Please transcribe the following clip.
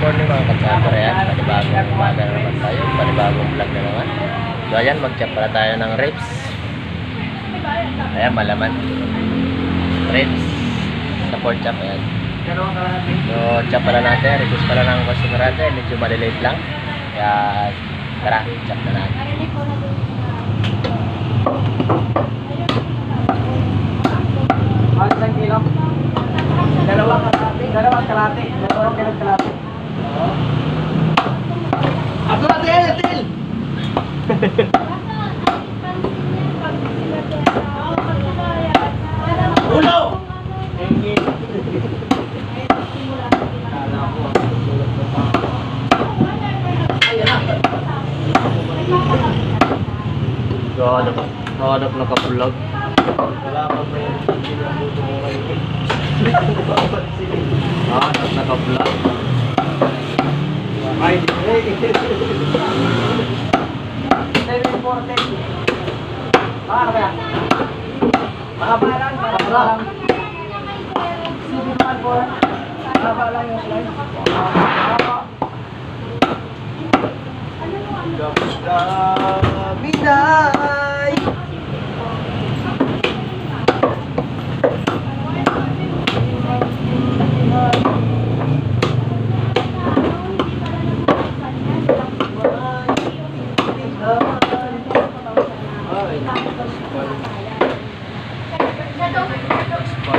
morning mga katsapper. Ayan, panibagong umaga na naman tayo. Panibagong vlog na naman. So ayan, mag-chop pala tayo ng ribs. Ayan, malaman. Ribs sa pork chop. Ayan. So chop pala natin. Request pala ng customer natin. Medyo malilate lang. Kaya tara, chop na natin. Isang kilo. Dalawang kalate. Dalawang kalate. Ato na Til! Ulo! Hanap na ka-vlog. Hanap na ka-vlog. Ay, 740. Para ba yan? Makabalang. Sibiman po. Makabalang yung slide. Ganda.